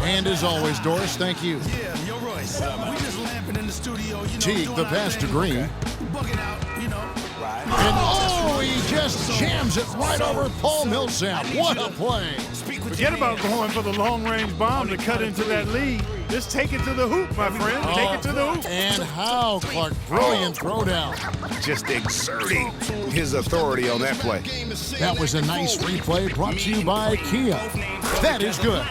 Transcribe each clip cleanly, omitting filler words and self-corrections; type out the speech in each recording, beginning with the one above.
And as always, Doris, thank you. Yeah, yo, Royce. We just lamping in the studio, you know. Teague, the pass to Green. Bugging out, you know. And oh, he just jams it right over Paul Millsap. What a play. Forget about going for the long-range bomb to cut into that lead. Just take it to the hoop, my friend. Take it to the hoop. And how, Clark, brilliant throwdown. Just exerting his authority on that play. That was a nice replay brought to you by Kia. That is good.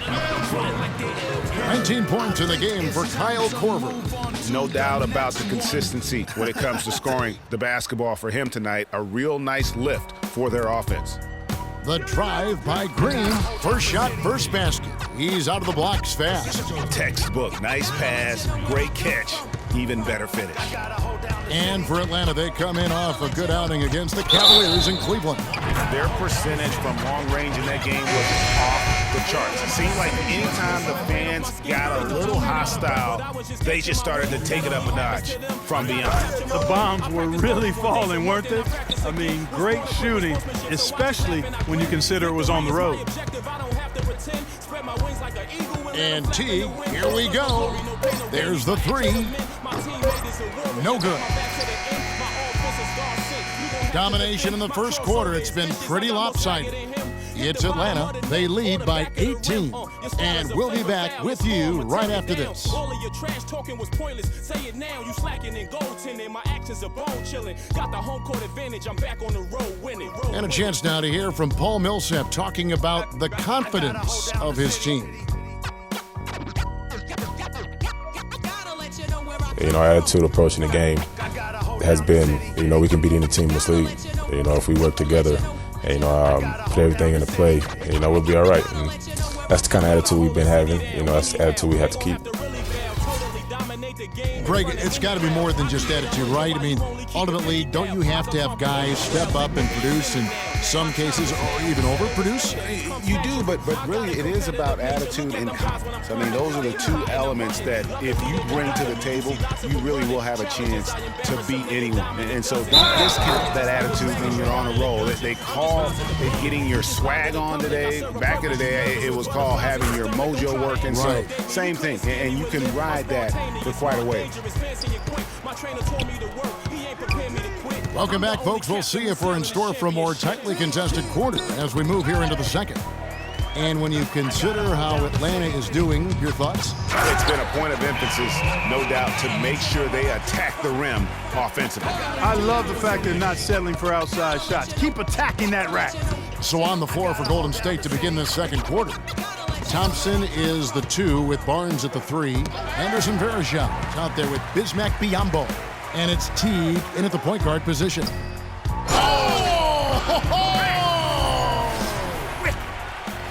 19 points in the game for Kyle Korver. No doubt about the consistency when it comes to scoring the basketball for him tonight. A real nice lift for their offense. The drive by Green. First shot, first basket. He's out of the blocks fast. Textbook, nice pass, great catch, even better finish. And for Atlanta, they come in off a good outing against the Cavaliers in Cleveland. Their percentage from long range in that game was off the charts. It seemed like anytime the fans got a little hostile, they just started to take it up a notch from beyond. The bombs were really falling, weren't they? I mean, great shooting, especially when you consider it was on the road. And Teague, here we go. There's the three. No good. Domination in the first quarter. It's been pretty lopsided. It's Atlanta. They lead by 18. And we'll be back with you right after this. All of your trash talking was pointless. Say it now, you slacking in goaltending. My actions are bone chilling. Got the home court advantage. I'm back on the road winning. And a chance now to hear from Paul Millsap talking about the confidence of his team. You know, our attitude approaching the game has been, you know, we can beat any team in this league. You know, if we work together and, you know, put everything into play, you know, we'll be all right. And that's the kind of attitude we've been having. You know, that's the attitude we have to keep. Greg, it's got to be more than just attitude, right? I mean, ultimately, don't you have to have guys step up and produce in some cases or even overproduce? You do, but really it is about attitude and confidence. I mean, those are the two elements that if you bring to the table, you really will have a chance to beat anyone. And so don't discount that attitude when you're on a roll. They call it getting your swag on today. Back in the day, it was called having your mojo working. Right. So same thing, and you can ride that for quite a way. Welcome back, folks. We'll see if we're in store for a more tightly contested quarter as we move here into the second. And when you consider how Atlanta is doing, your thoughts? It's been a point of emphasis, no doubt, to make sure they attack the rim offensively. I love the fact they're not settling for outside shots. Keep attacking that rack. So on the floor for Golden State to begin this second quarter. Thompson is the 2 with Barnes at the 3. Anderson Varejao out there with Bismack Biyombo. And it's Teague in at the point guard position.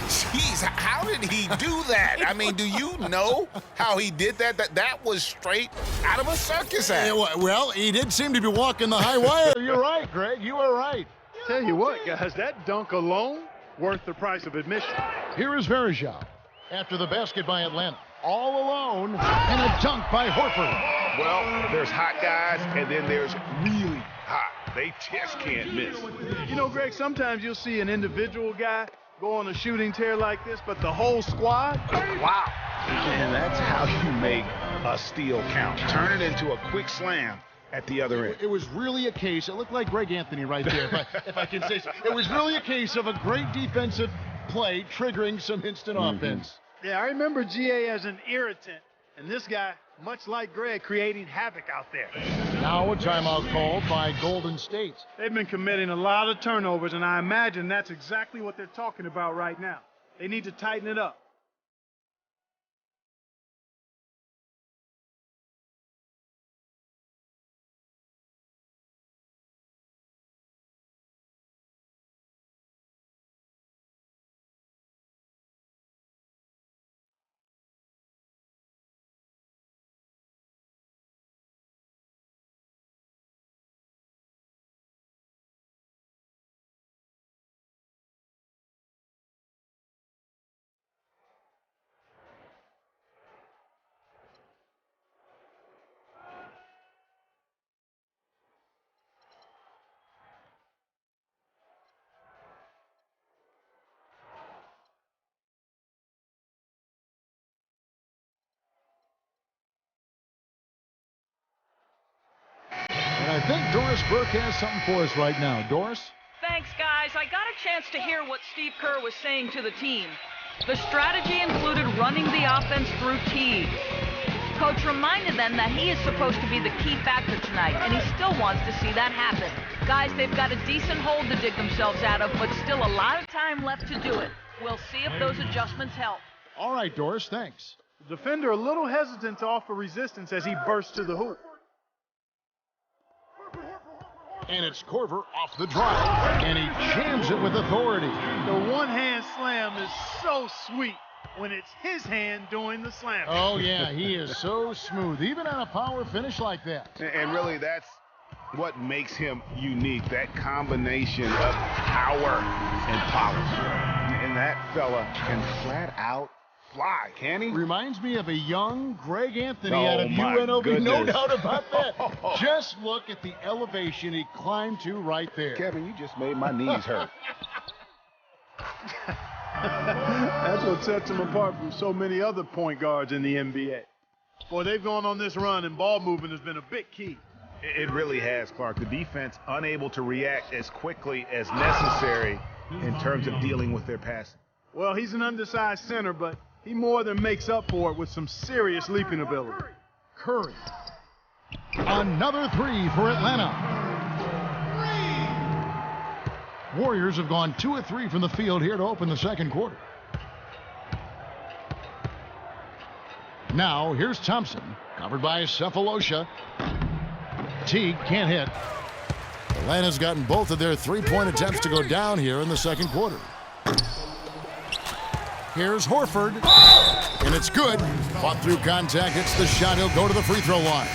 Jeez, how did he do that? I mean, do you know how he did that? That was straight out of a circus act. Well, he did seem to be walking the high wire. You're right, Greg. You are right. Tell you what, guys, that dunk alone worth the price of admission. Here is Varejao after the basket by Atlanta. All alone, and a dunk by Horford. Well, there's hot guys, and then there's really hot. They just can't miss. You know, Greg, sometimes you'll see an individual guy go on a shooting tear like this, but the whole squad, wow. And that's how you make a steal count. Turn it into a quick slam at the other end. It was really a case, it looked like Greg Anthony right there, if I can say so. It was really a case of a great defensive play triggering some instant offense. Yeah, I remember GA as an irritant, and this guy, much like Greg, creating havoc out there. Now a timeout called by Golden State. They've been committing a lot of turnovers, and I imagine that's exactly what they're talking about right now. They need to tighten it up. Burke has something for us right now. Doris? Thanks, guys. I got a chance to hear what Steve Kerr was saying to the team. The strategy included running the offense through Teague. Coach reminded them that he is supposed to be the key factor tonight, and he still wants to see that happen. Guys, they've got a decent hole to dig themselves out of, but still a lot of time left to do it. We'll see if those adjustments help. All right, Doris, thanks. The defender a little hesitant to offer resistance as he bursts to the hoop. And it's Korver off the drive, and he jams it with authority. The one-hand slam is so sweet when it's his hand doing the slam. Oh, yeah, he is so smooth, even on a power finish like that. And really, that's what makes him unique, that combination of power and polish. And that fella can flat out fly, can he? Reminds me of a young Greg Anthony Oh, out of my UNLV. goodness. No doubt about that. Just look at the elevation he climbed to right there. Kevin, you just made my knees hurt. That's what sets him apart from so many other point guards in the NBA. Boy, they've gone on this run, and ball movement has been a big key. It really has, Clark. The defense unable to react as quickly as necessary in terms of dealing with their passing. Well, he's an undersized center, but he more than makes up for it with some serious leaping ability. Curry. Another three for Atlanta. Warriors have gone 2 of 3 from the field here to open the second quarter. Now, here's Thompson, covered by Cephalosha. Teague can't hit. Atlanta's gotten both of their three-point attempts to go down here in the second quarter. Here's Horford, and it's good. Fought through contact, hits the shot. He'll go to the free throw line.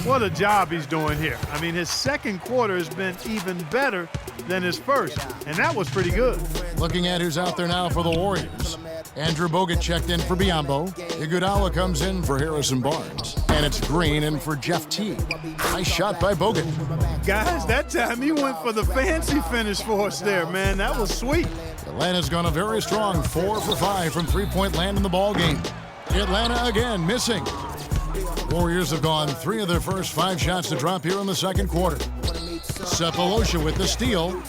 What a job he's doing here. I mean, his second quarter has been even better than his first, and that was pretty good. Looking at who's out there now for the Warriors. Andrew Bogut checked in for Biyombo. Iguodala comes in for Harrison Barnes. And it's Green in for Jeff Teague. Nice shot by Bogut. Guys, that time he went for the fancy finish for us there, man. That was sweet. Atlanta's gone a very strong 4 for 5 from three-point land in the ball game. Atlanta again missing. Warriors have gone 3 of their first 5 shots to drop here in the second quarter. Cephalosha with the steal.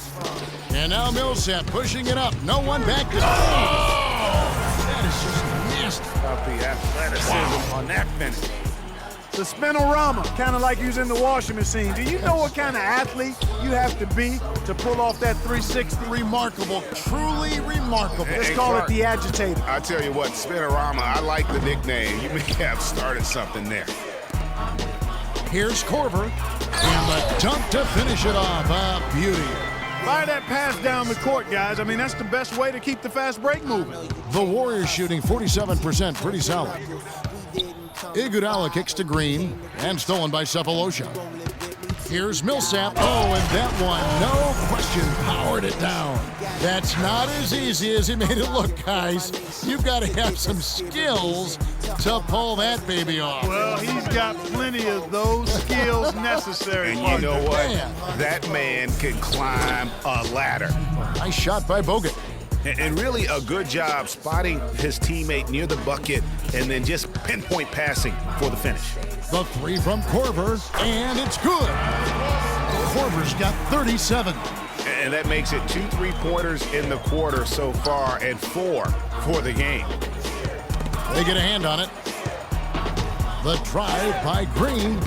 And now Millsap pushing it up. No one back to... That is just nasty. About the athleticism on that finish. The spinorama, kind of like using the washing machine. Do you know what kind of athlete you have to be to pull off that 360? Remarkable, truly remarkable. Let's Hey, call Clark, it the agitator. I tell you what, Spinorama, I like the nickname. You may have started something there. Here's Korver. And the dunk to finish it off. A beauty. Fire that pass down the court, guys. I mean, that's the best way to keep the fast break moving. The Warriors shooting 47%, pretty solid. Iguodala kicks to Green, and stolen by Cephalosha. Here's Millsap. Oh, and that one, no question, powered it down. That's not as easy as he made it look, guys. You've got to have some skills to pull that baby off. Well, he's got plenty of those skills necessary. And you know what? Man. That man can climb a ladder. Nice shot by Bogut. And really a good job spotting his teammate near the bucket and then just pinpoint passing for the finish. The three from Korver, and it's good. Korver's got 37. And that makes it 2 3-pointers in the quarter so far and 4 for the game. They get a hand on it. The drive by Green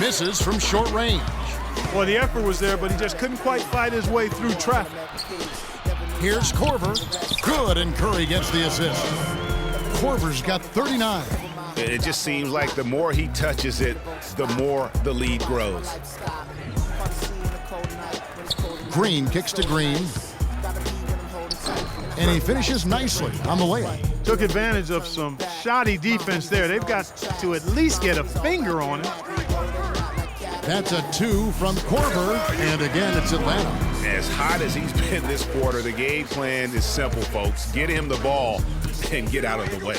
misses from short range. Well, the effort was there, but he just couldn't quite fight his way through traffic. Here's Korver. Good, and Curry gets the assist. Korver's got 39. It just seems like the more he touches it, the more the lead grows. Green kicks to Green. And he finishes nicely on the layup. Took advantage of some shoddy defense there. They've got to at least get a finger on it. That's a 2 from Korver, and again, it's Atlanta. As hot as he's been this quarter, the game plan is simple, folks. Get him the ball and get out of the way.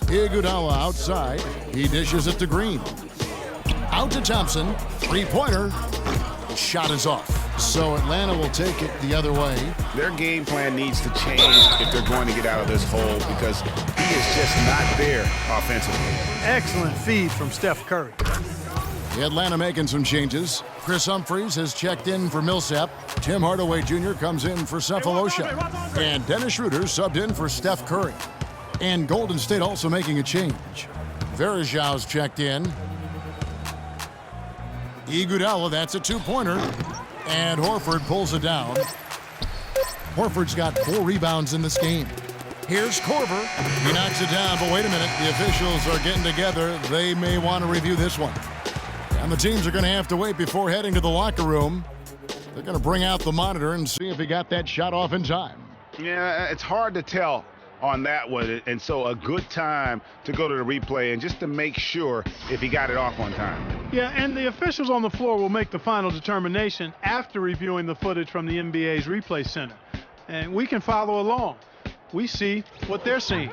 Iguodala outside. He dishes it to Green. Out to Thompson. Three-pointer. Shot is off. So Atlanta will take it the other way. Their game plan needs to change if they're going to get out of this hole because he is just not there offensively. Excellent feed from Steph Curry. Atlanta making some changes. Chris Humphries has checked in for Millsap. Tim Hardaway Jr. comes in for Cephalosha. And Dennis Schroeder subbed in for Steph Curry. And Golden State also making a change. Verajau's checked in. Iguodala, that's a two-pointer. And Horford pulls it down. Horford's got 4 rebounds in this game. Here's Korver. He knocks it down, but wait a minute. The officials are getting together. They may want to review this one. And the teams are going to have to wait before heading to the locker room. They're going to bring out the monitor and see if he got that shot off in time. Yeah, it's hard to tell on that one, and so a good time to go to the replay and just to make sure if he got it off on time. Yeah, and the officials on the floor will make the final determination after reviewing the footage from the NBA's replay center. And we can follow along. We see what they're seeing.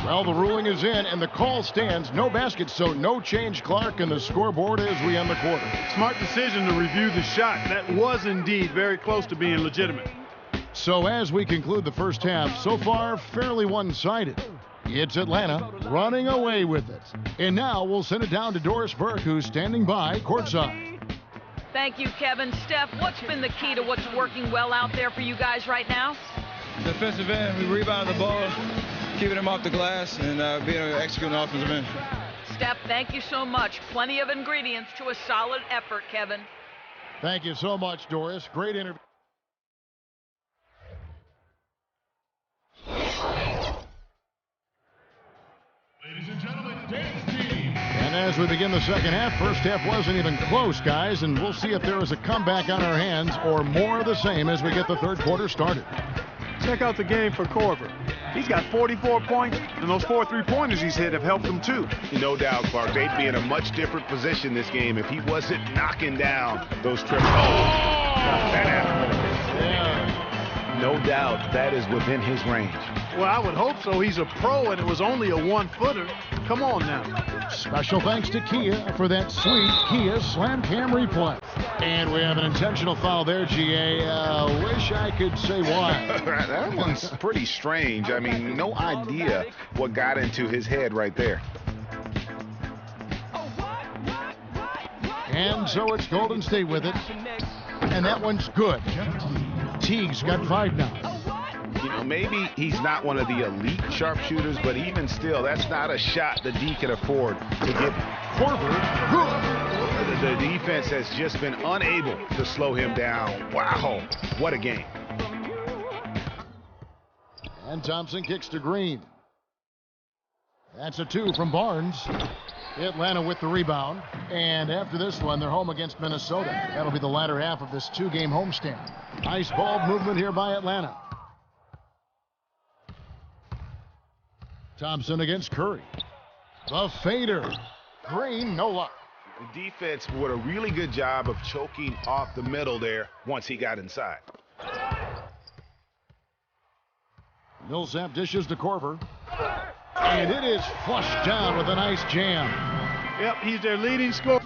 Well, the ruling is in, and the call stands. No basket, so no change, Clark, and the scoreboard as we end the quarter. Smart decision to review the shot. That was indeed very close to being legitimate. So as we conclude the first half, so far fairly one-sided. It's Atlanta running away with it. And now we'll send it down to Doris Burke, who's standing by courtside. Thank you, Kevin. Steph, what's been the key to what's working well out there for you guys right now? Defensive end, we rebounded the ball, keeping them off the glass, and being able to execute an offensive end. Steph, thank you so much. Plenty of ingredients to a solid effort, Kevin. Thank you so much, Doris. Great interview. Ladies and gentlemen, dance team. And as we begin the second half, first half wasn't even close, guys, and we'll see if there is a comeback on our hands or more of the same as we get the third quarter started. Check out the game for Korver. He's got 44 points, and those 4 3-pointers he's hit have helped him too. No doubt, Clark. They'd be in a much different position this game if he wasn't knocking down those triple. That happened. Yeah. No doubt that is within his range. Well, I would hope so. He's a pro, and it was only a 1-footer. Come on now. Special thanks to Kia for that sweet Kia Slam Cam replay. And we have an intentional foul there, GA. Wish I could say why. That one's pretty strange. I mean, no idea what got into his head right there. And so it's Golden State with it. And that one's good. Teague's got 5 now. You know, maybe he's not one of the elite sharpshooters, but even still, that's not a shot that D can afford to get. Korver, good. The defense has just been unable to slow him down. Wow, what a game. And Thompson kicks to Green. That's a 2 from Barnes. Atlanta with the rebound. And after this one, they're home against Minnesota. That'll be the latter half of this 2-game homestand. Nice ball movement here by Atlanta. Thompson against Curry. The fader. Green, no luck. The defense did a really good job of choking off the middle there once he got inside. Millsap dishes to Korver. And it is flushed down with a nice jam. Yep, he's their leading scorer.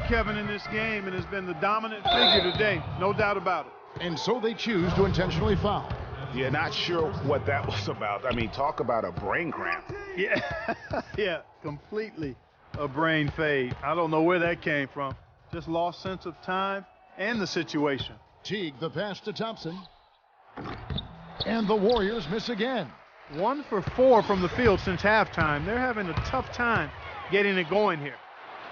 Kevin in this game and has been the dominant figure today, no doubt about it. And so they choose to intentionally foul. Yeah, not sure what that was about. I mean, talk about a brain cramp. Yeah, yeah, completely a brain fade. I don't know where that came from. Just lost sense of time and the situation. Teague, the pass to Thompson. And the Warriors miss again. 1 for 4 from the field since halftime. They're having a tough time getting it going here.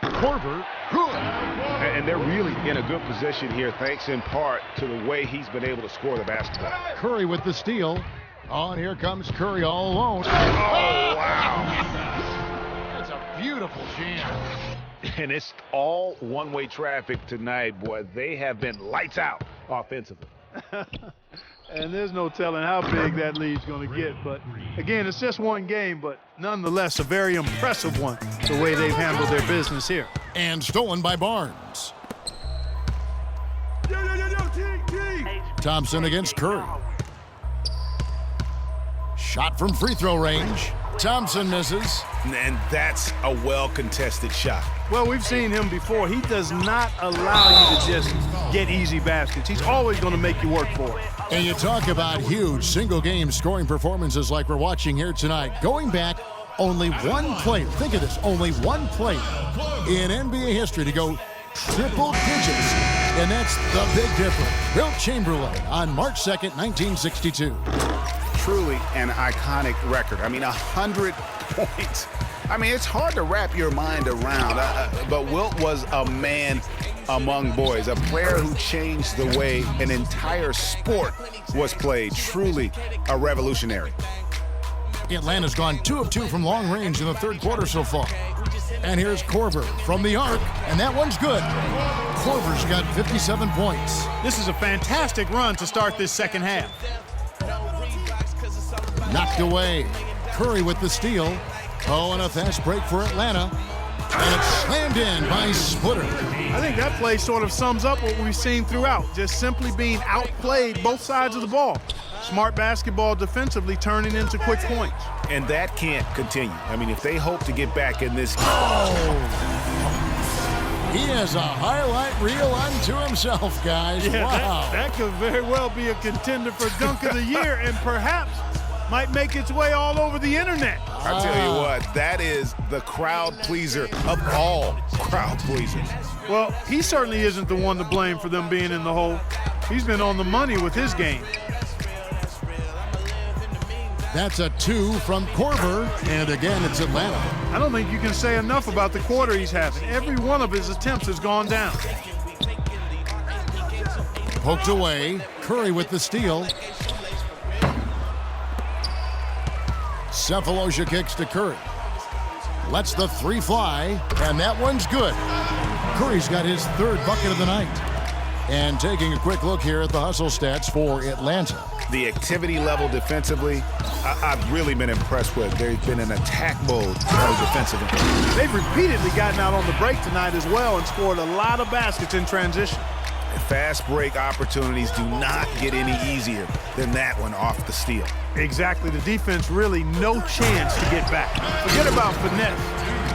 Korver, good. And they're really in a good position here, thanks in part to the way he's been able to score the basketball. Curry with the steal. Oh, and here comes Curry all alone. Oh, wow. That's a beautiful jam. And it's all one-way traffic tonight, boy. They have been lights out offensively. And there's no telling how big that lead's going to get. But, again, it's just one game, but nonetheless a very impressive one, the way they've handled their business here. And stolen by Barnes. Thompson against Curry. Shot from free throw range. Thompson misses. And that's a well-contested shot. Well, we've seen him before. He does not allow you to just get easy baskets. He's always going to make you work for it. And you talk about huge single-game scoring performances like we're watching here tonight. Going back, only one player, think of this, only one player in NBA history to go triple digits, and that's the big difference. Wilt Chamberlain on March 2nd, 1962. Truly an iconic record. I mean, 100 points. I mean, it's hard to wrap your mind around, but Wilt was a man among boys, a player who changed the way an entire sport was played. Truly a revolutionary. Atlanta's gone 2 of 2 from long range in the third quarter so far. And here's Korver from the arc, and that one's good. Korver's got 57 points. This is a fantastic run to start this second half. Knocked away. Curry with the steal. Oh, and a fast break for Atlanta. And it's slammed in by Splitter. I think that play sort of sums up what we've seen throughout. Just simply being outplayed both sides of the ball. Smart basketball defensively turning into quick points. And that can't continue. I mean, if they hope to get back in this game. He has a highlight reel unto himself, guys. Yeah, wow. That could very well be a contender for Dunk of the Year and perhaps might make its way all over the internet. I tell you what, that is the crowd pleaser of all crowd pleasers. Well, he certainly isn't the one to blame for them being in the hole. He's been on the money with his game. That's a 2 from Korver, and again, it's Atlanta. I don't think you can say enough about the quarter he's having. Every one of his attempts has gone down. Poked away. Curry with the steal. Cephalosha kicks to Curry. Lets the 3 fly, and that one's good. Curry's got his 3rd bucket of the night. And taking a quick look here at the hustle stats for Atlanta. The activity level defensively, I've really been impressed with. There's been an attack mode defensively. They've repeatedly gotten out on the break tonight as well and scored a lot of baskets in transition. Fast break opportunities do not get any easier than that one off the steal. Exactly. The defense really no chance to get back. Forget about finesse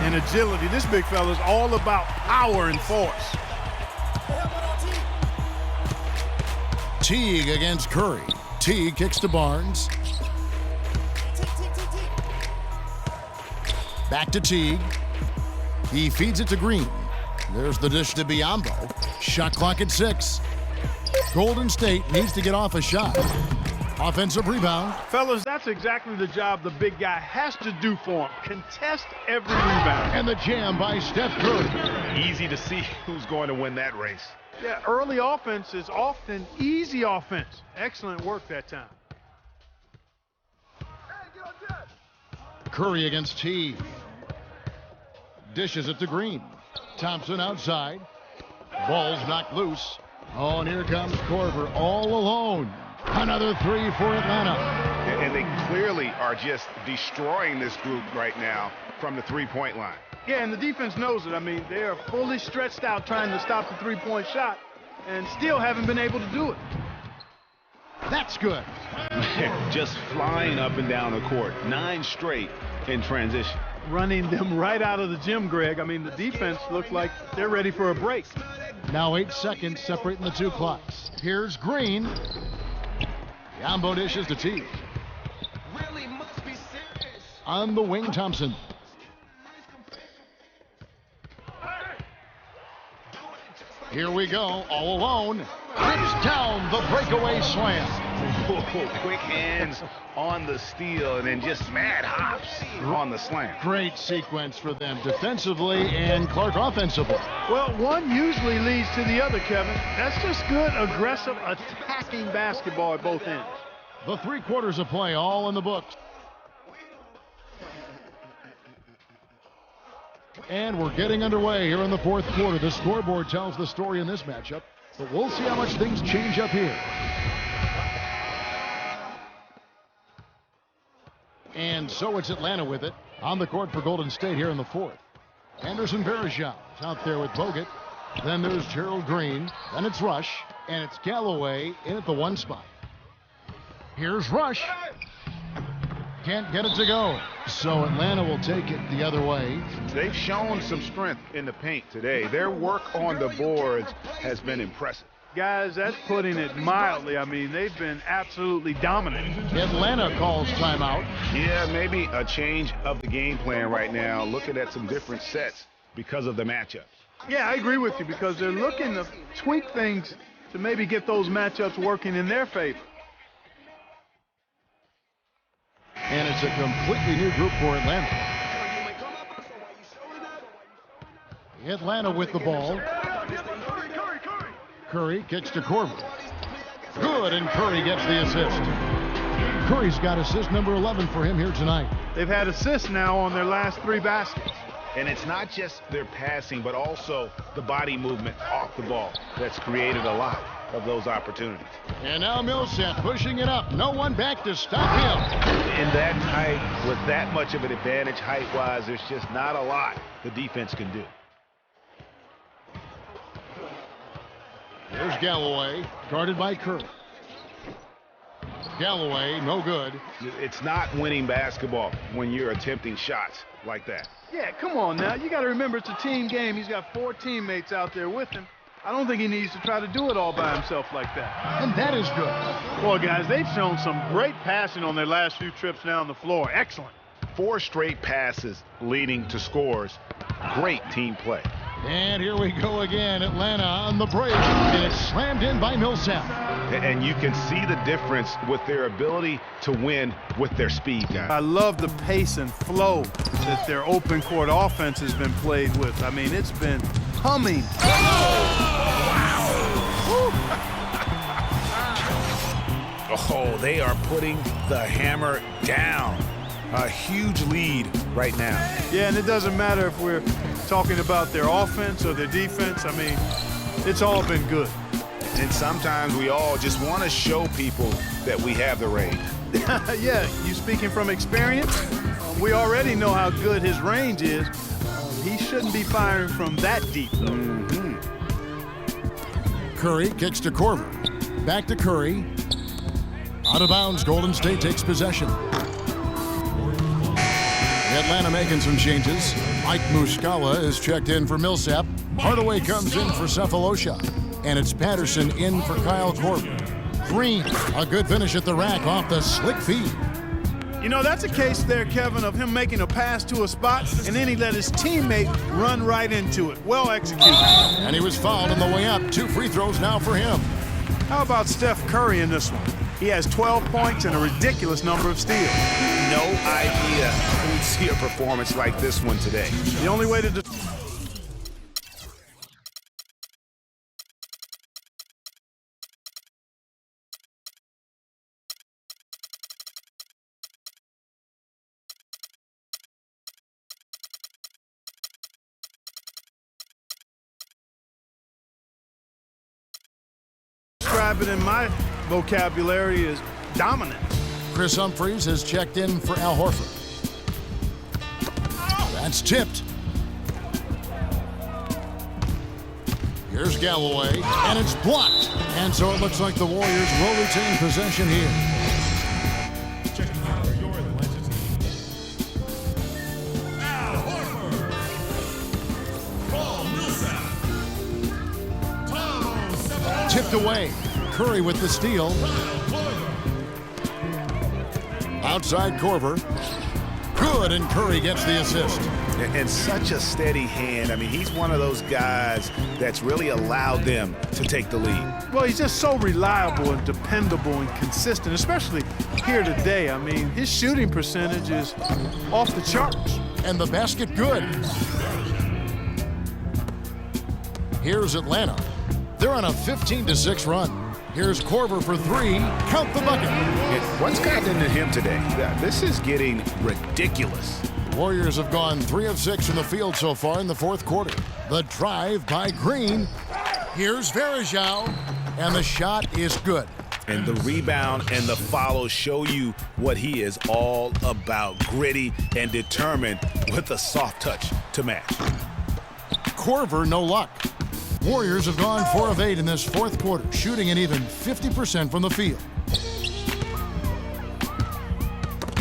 and agility. This big fella is all about power and force. Teague against Curry. Teague kicks to Barnes. Back to Teague. He feeds it to Green. There's the dish to Biyombo. Shot clock at 6. Golden State needs to get off a shot. Offensive rebound. Fellas, that's exactly the job the big guy has to do for him. Contest every rebound. And the jam by Steph Curry. Easy to see who's going to win that race. Yeah, early offense is often easy offense. Excellent work that time. Curry against Teague. Dishes it to Green. Thompson outside. Ball's knocked loose. Oh, and here comes Korver all alone. Another 3 for Atlanta. And they clearly are just destroying this group right now from the three-point line. Yeah, and the defense knows it. I mean, they are fully stretched out trying to stop the three-point shot and still haven't been able to do it. That's good. Just flying up and down the court. 9 straight in transition. Running them right out of the gym, Greg. I mean, the defense looks like they're ready for a break. Now 8 seconds separating the 2 clocks. Here's Green. Yambo dishes to Teague. On the wing, Thompson. Here we go, all alone. Rips down the breakaway slam. Quick hands on the steal and then just mad hops on the slam. Great sequence for them defensively and Clark offensively. Well, one usually leads to the other, Kevin. That's just good, aggressive, attacking basketball at both ends. The 3 quarters of play all in the books. And we're getting underway here in the 4th quarter. The scoreboard tells the story in this matchup, but we'll see how much things change up here. And so it's Atlanta with it on the court for Golden State here in the 4th. Anderson Varejao is out there with Bogut. Then there's Gerald Green. Then it's Rush. And it's Galloway in at the 1 spot. Here's Rush. Can't get it to go. So Atlanta will take it the other way. They've shown some strength in the paint today. Their work on the boards has been impressive. Guys, that's putting it mildly. I mean, they've been absolutely dominant. Atlanta calls timeout. Yeah, maybe a change of the game plan right now, looking at some different sets because of the matchups. Yeah, I agree with you because they're looking to tweak things to maybe get those matchups working in their favor. And it's a completely new group for Atlanta. Atlanta with the ball. Curry kicks to Korver. Good, and Curry gets the assist. Curry's got assist number 11 for him here tonight. They've had assists now on their last 3 baskets. And it's not just their passing, but also the body movement off the ball that's created a lot of those opportunities. And now Millsap pushing it up. No one back to stop him. In that height, with that much of an advantage height-wise, there's just not a lot the defense can do. There's Galloway, guarded by Curry. Galloway, no good. It's not winning basketball when you're attempting shots like that. Yeah, come on now. You got to remember it's a team game. He's got 4 teammates out there with him. I don't think he needs to try to do it all by himself like that. And that is good. Well, guys, they've shown some great passing on their last few trips down the floor. Excellent. 4 straight passes leading to scores. Great team play. And here we go again. Atlanta on the break. And it's slammed in by Millsap. And you can see the difference with their ability to win with their speed, guys. I love the pace and flow that their open court offense has been played with. I mean, it's been humming. Oh, they are putting the hammer down. A huge lead right now. Yeah, and it doesn't matter if we're talking about their offense or their defense. I mean, it's all been good. And sometimes we all just want to show people that we have the range. Yeah, you speaking from experience? We already know how good his range is. He shouldn't be firing from that deep, though. Curry kicks to Korver. Back to Curry. Out of bounds, Golden State takes possession. Atlanta making some changes. Mike Muscala is checked in for Millsap. Hardaway comes in for Cephalosha. And it's Patterson in for Kyle Korver. Green, a good finish at the rack off the slick feed. You know, that's a case there, Kevin, of him making a pass to a spot, and then he let his teammate run right into it. Well executed. And he was fouled on the way up. 2 free throws now for him. How about Steph Curry in this one? He has 12 points and a ridiculous number of steals. No idea who'd see a performance like this one today. The only way to describe it in my vocabulary is dominant. Chris Humphries has checked in for Al Horford. That's tipped. Here's Galloway, and it's blocked. And so it looks like the Warriors will retain possession here. Al Horford. Paul Millsap. Tipped away. Curry with the steal. Outside Korver. Good, and Curry gets the assist. And such a steady hand. I mean, he's one of those guys that's really allowed them to take the lead. Well, he's just so reliable and dependable and consistent, especially here today. I mean, his shooting percentage is off the charts. And the basket good. Here's Atlanta. They're on a 15-6 run. Here's Korver for 3. Count the bucket. What's gotten into him today? This is getting ridiculous. The Warriors have gone 3 of 6 from the field so far in the 4th quarter. The drive by Green. Here's Verajao. And the shot is good. And the rebound and the follow show you what he is all about. Gritty and determined with a soft touch to match. Korver, no luck. Warriors have gone 4 of 8 in this fourth quarter, shooting an even 50% from the field.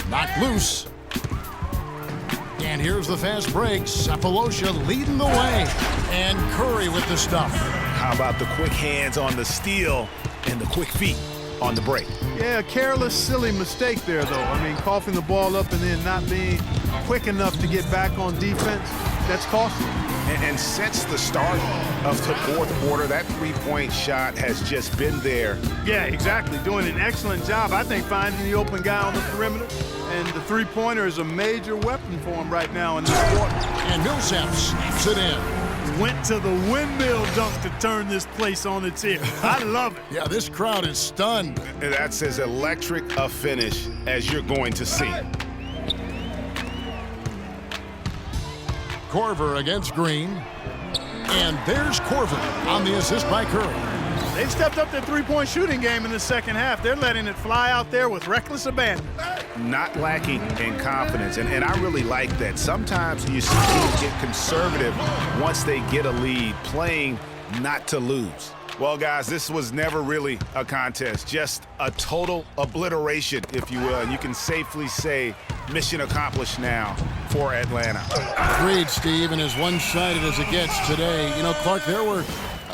Knocked loose. And here's the fast break. Sapolosha leading the way. And Curry with the stuff. How about the quick hands on the steal and the quick feet on the break? Yeah, a careless, silly mistake there, though. I mean, coughing the ball up and then not being quick enough to get back on defense, that's costly. And since the start of the fourth quarter, that three-point shot has just been there. Yeah, exactly. Doing an excellent job, I think, finding the open guy on the perimeter. And the three-pointer is a major weapon for him right now in this quarter. And Millsap snaps it in. Went to the windmill dunk to turn this place on its ear. I love it. Yeah, this crowd is stunned. That's as electric a finish as you're going to see. Korver against Green. And there's Korver on the assist by Curry. They've stepped up their three-point shooting game in the second half. They're letting it fly out there with reckless abandon. Not lacking in confidence, and I really like that. Sometimes you see teams get conservative once they get a lead, playing not to lose. Well, guys, this was never really a contest, just a total obliteration, if you will. And you can safely say mission accomplished now for Atlanta. Agreed, Steve, and as one-sided as it gets today. You know, Clark, there were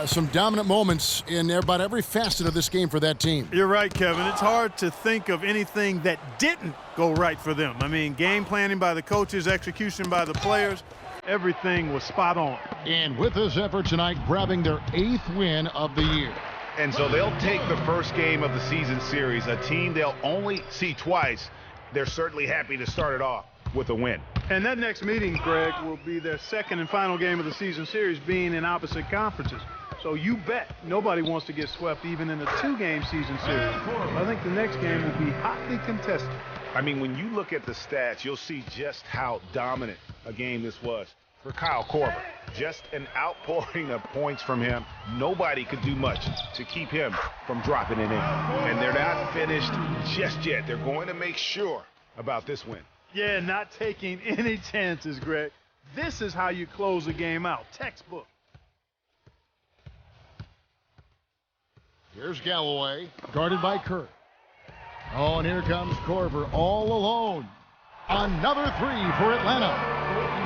some dominant moments in about every facet of this game for that team. You're right, Kevin. It's hard to think of anything that didn't go right for them. I mean, game planning by the coaches, execution by the players, everything was spot on. And with this effort tonight, grabbing their 8th win of the year. And so they'll take the first game of the season series, a team they'll only see twice. They're certainly happy to start it off with a win. And that next meeting, Greg, will be their second and final game of the season series, being in opposite conferences. So you bet nobody wants to get swept even in a 2-game season series. I think the next game will be hotly contested. I mean, when you look at the stats, you'll see just how dominant a game this was for Kyle Korver. Just an outpouring of points from him. Nobody could do much to keep him from dropping it in. And they're not finished just yet. They're going to make sure about this win. Yeah, not taking any chances, Greg. This is how you close a game out. Textbook. Here's Galloway, guarded by Curry. Oh, and here comes Korver all alone. Another 3 for Atlanta.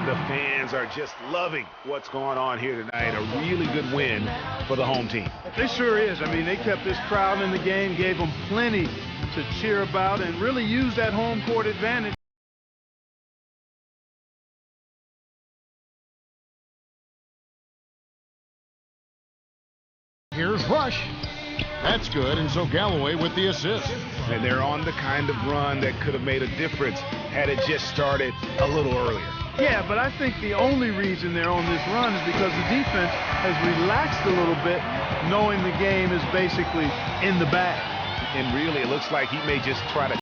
The fans are just loving what's going on here tonight. A really good win for the home team. It sure is. I mean, they kept this crowd in the game, gave them plenty to cheer about, and really used that home court advantage. Here's Rush. That's good, and so Galloway with the assist. And they're on the kind of run that could have made a difference had it just started a little earlier. Yeah, but I think the only reason they're on this run is because the defense has relaxed a little bit, knowing the game is basically in the bag. And really, it looks like he may just try to